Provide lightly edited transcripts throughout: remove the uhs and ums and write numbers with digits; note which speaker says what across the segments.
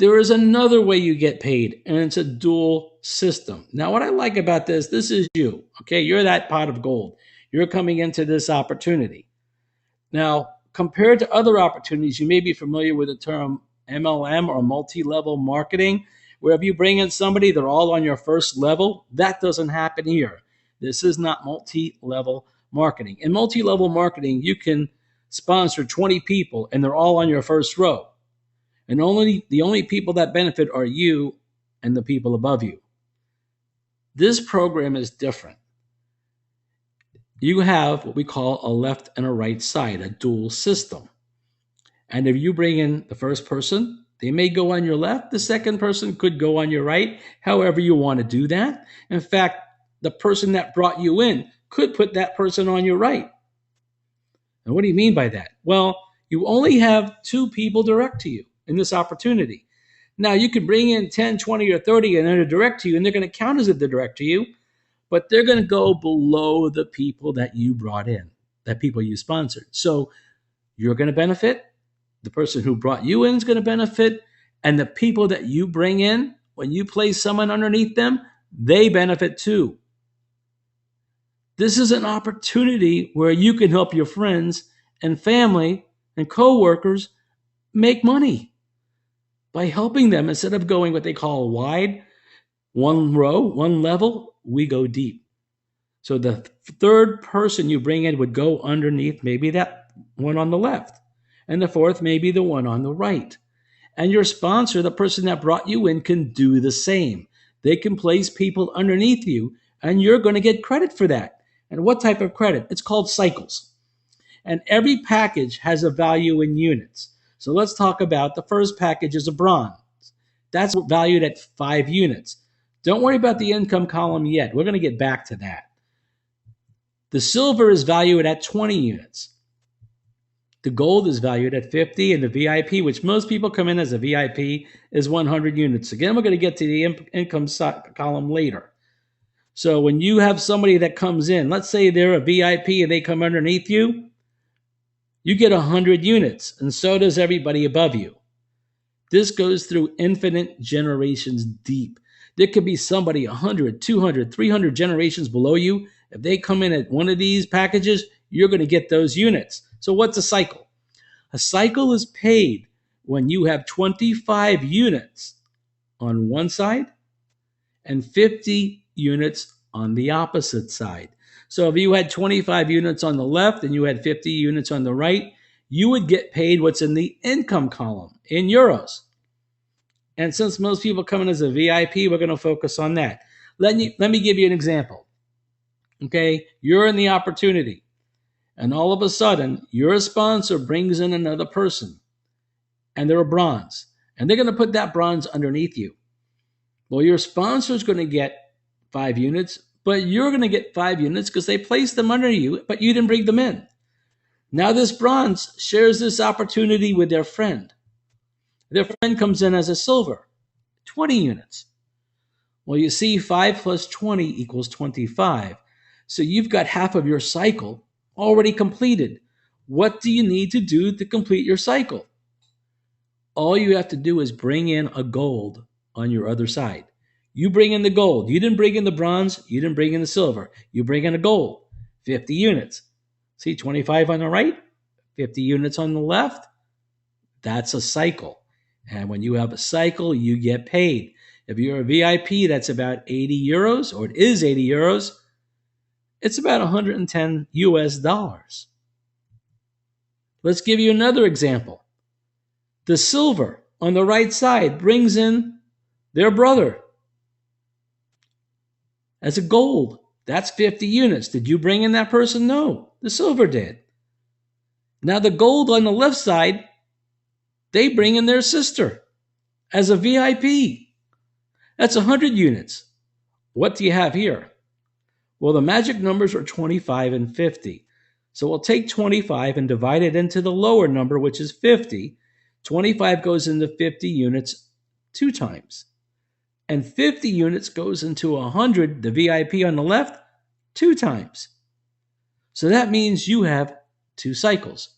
Speaker 1: There is another way you get paid, and it's a dual system. Now, what I like about this is you, okay? You're that pot of gold. You're coming into this opportunity. Now, compared to other opportunities, you may be familiar with the term MLM or multi level marketing, where if you bring in somebody, they're all on your first level. That doesn't happen here. This is not multi level marketing. In multi level marketing, you can sponsor 20 people and they're all on your first row. And the only people that benefit are you and the people above you. This program is different. You have what we call a left and a right side, a dual system. And if you bring in the first person, they may go on your left. The second person could go on your right, however you want to do that. In fact, the person that brought you in could put that person on your right. And what do you mean by that? Well, you only have two people direct to you in this opportunity. Now, you could bring in 10, 20, or 30 and they're direct to you, and they're going to count as if they're direct to you, but they're going to go below the people that you brought in, that people you sponsored. So you're going to benefit. The person who brought you in is going to benefit. And the people that you bring in, when you place someone underneath them, they benefit too. This is an opportunity where you can help your friends and family and coworkers make money by helping them instead of going what they call wide, one row, one level, we go deep. So the third person you bring in would go underneath maybe that one on the left. And the fourth may be the one on the right. And your sponsor, the person that brought you in, can do the same. They can place people underneath you, and you're going to get credit for that. And what type of credit? It's called cycles. And every package has a value in units. So let's talk about the first package is a bronze. That's valued at 5 units. Don't worry about the income column yet. We're going to get back to that. The silver is valued at 20 units. The gold is valued at 50, and the VIP, which most people come in as a VIP, is 100 units. Again, we're going to get to the income column later. So when you have somebody that comes in, let's say they're a VIP and they come underneath you, you get 100 units, and so does everybody above you. This goes through infinite generations deep. There could be somebody 100, 200, 300 generations below you. If they come in at one of these packages, you're going to get those units. So what's a cycle? A cycle is paid when you have 25 units on one side and 50 units on the opposite side. So if you had 25 units on the left and you had 50 units on the right, you would get paid what's in the income column in euros. And since most people come in as a VIP, we're going to focus on that. Let me give you an example. Okay, you're in the opportunity, and all of a sudden, your sponsor brings in another person, and they're a bronze, and they're going to put that bronze underneath you. Well, your sponsor is going to get 5 units, but you're going to get 5 units because they placed them under you, but you didn't bring them in. Now this bronze shares this opportunity with their friend. Their friend comes in as a silver, 20 units. Well, you see, 5 plus 20 equals 25. So you've got half of your cycle already completed. What do you need to do to complete your cycle? All you have to do is bring in a gold on your other side. You bring in the gold. You didn't bring in the bronze. You didn't bring in the silver. You bring in a gold, 50 units. See, 25 on the right, 50 units on the left. That's a cycle. And when you have a cycle, you get paid. If you're a VIP, that's about 80 euros, or it is 80 euros. It's about 110 US dollars. Let's give you another example. The silver on the right side brings in their brother as a gold. That's 50 units. Did you bring in that person? No, the silver did. Now the gold on the left side, they bring in their sister as a VIP. That's 100 units. What do you have here? Well, the magic numbers are 25 and 50. So we'll take 25 and divide it into the lower number, which is 50. 25 goes into 50 units 2 times. And 50 units goes into 100, the VIP on the left, 2 times. So that means you have 2 cycles.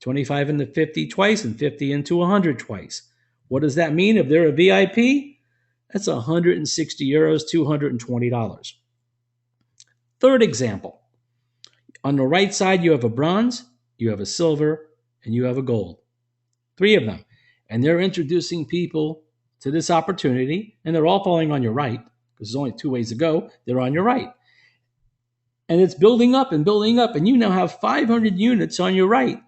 Speaker 1: 25 into 50 twice and 50 into 100 twice. What does that mean? If they're a VIP, that's 160 euros, $220. Third example. On the right side, you have a bronze, you have a silver, and you have a gold. 3 of them. And they're introducing people to this opportunity, and they're all falling on your right, because there's only 2 ways to go. They're on your right. And it's building up, and you now have 500 units on your right.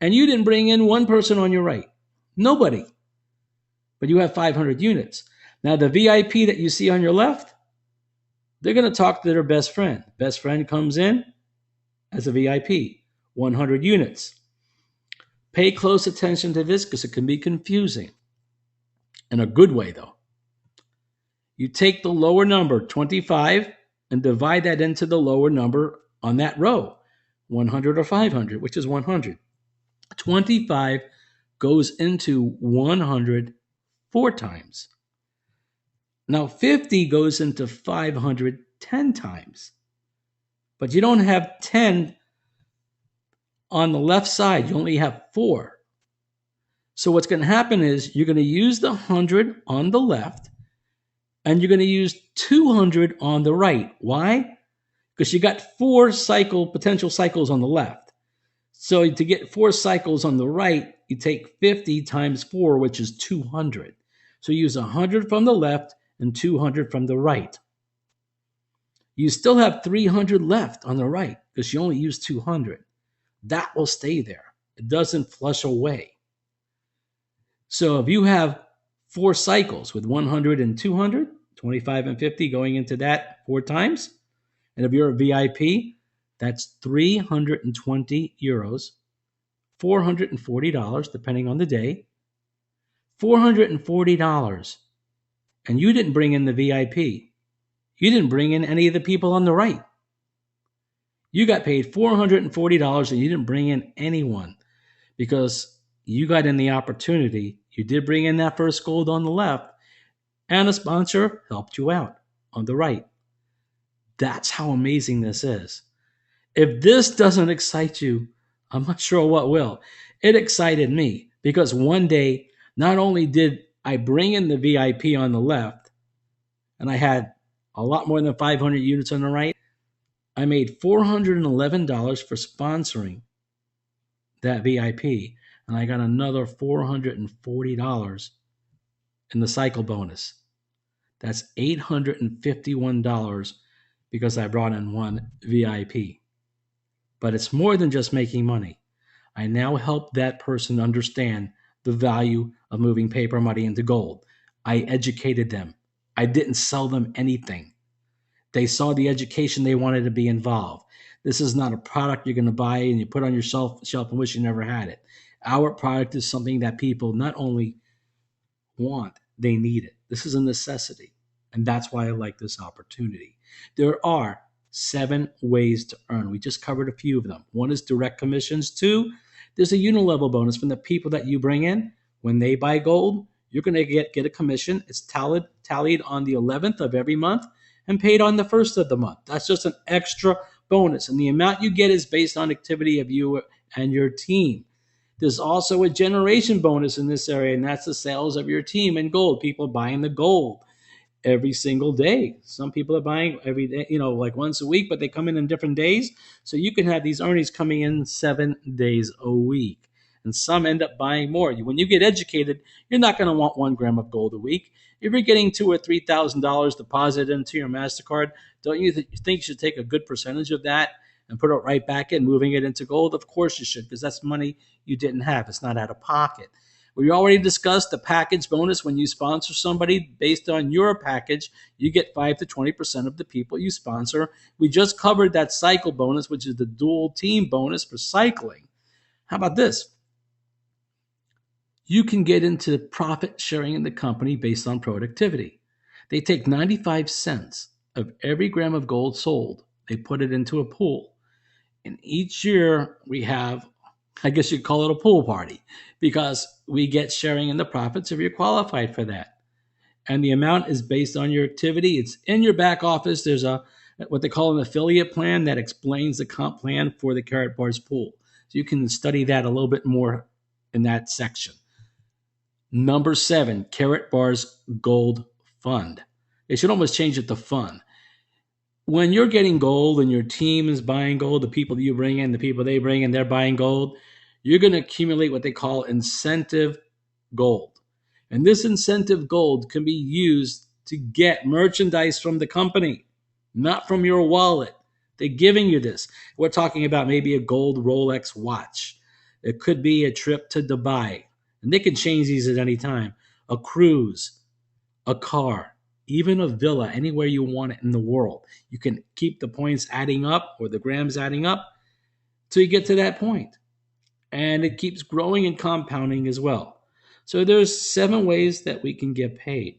Speaker 1: And you didn't bring in one person on your right. Nobody. But you have 500 units. Now, the VIP that you see on your left, they're going to talk to their best friend. Best friend comes in as a VIP, 100 units. Pay close attention to this because it can be confusing. In a good way, though. You take the lower number, 25, and divide that into the lower number on that row, 100 or 500, which is 100. 25 goes into 100 4 times. Now 50 goes into 500 10 times. But you don't have 10 on the left side. You only have 4. So what's going to happen is you're going to use the 100 on the left and you're going to use 200 on the right. Why? Because you got 4 potential cycles on the left. So to get 4 cycles on the right, you take 50 times 4, which is 200. So you use 100 from the left and 200 from the right. You still have 300 left on the right because you only use 200. That will stay there. It doesn't flush away. So if you have 4 cycles with 100 and 200, 25 and 50 going into that 4 times, and if you're a VIP, that's 320 euros, $440, depending on the day. $440. And you didn't bring in the VIP. You didn't bring in any of the people on the right. You got paid $440 and you didn't bring in anyone because you got in the opportunity. You did bring in that first gold on the left, and a sponsor helped you out on the right. That's how amazing this is. If this doesn't excite you, I'm not sure what will. It excited me because one day, not only did I bring in the VIP on the left, and I had a lot more than 500 units on the right, I made $411 for sponsoring that VIP, and I got another $440 in the cycle bonus. That's $851 because I brought in one VIP. But it's more than just making money. I now help that person understand the value of moving paper money into gold. I educated them. I didn't sell them anything. They saw the education, they wanted to be involved. This is not a product you're going to buy and you put on your shelf and wish you never had it. Our product is something that people not only want, they need it. This is a necessity. And that's why I like this opportunity. There are 7 ways to earn. We just covered a few of them. 1 is direct commissions. 2, there's a unilevel bonus from the people that you bring in. When they buy gold, you're going to get a commission. It's tallied on the 11th of every month and paid on the 1st of the month. That's just an extra bonus. And the amount you get is based on activity of you and your team. There's also a generation bonus in this area, and that's the sales of your team in gold. People buying the gold every single day. Some people are buying every day, like once a week, but they come in different days. So you can have these earnings coming in 7 days a week. And some end up buying more. When you get educated, you're not going to want 1 gram of gold a week. If you're getting $2,000 or $3,000 deposited into your MasterCard, don't you think you should take a good percentage of that and put it right back in, moving it into gold? Of course you should, because that's money you didn't have. It's not out of pocket. We already discussed the package bonus. When you sponsor somebody based on your package, you get 5 to 20% of the people you sponsor. We just covered that cycle bonus, which is the dual team bonus for cycling. How about this? You can get into profit sharing in the company based on productivity. They take 95 cents of every gram of gold sold. They put it into a pool. And each year we have, I guess you'd call it a pool party, because we get sharing in the profits if you're qualified for that. And the amount is based on your activity. It's in your back office. There's what they call an affiliate plan that explains the comp plan for the Karatbars pool. So you can study that a little bit more in that section. Number 7, Carrot Bar's Gold Fund. They should almost change it to fun. When you're getting gold and your team is buying gold, the people that you bring in, the people they bring in, they're buying gold, you're going to accumulate what they call incentive gold. And this incentive gold can be used to get merchandise from the company, not from your wallet. They're giving you this. We're talking about maybe a gold Rolex watch. It could be a trip to Dubai. And they can change these at any time. A cruise, a car, even a villa, anywhere you want it in the world. You can keep the points adding up or the grams adding up till you get to that point. And it keeps growing and compounding as well. So there's 7 ways that we can get paid.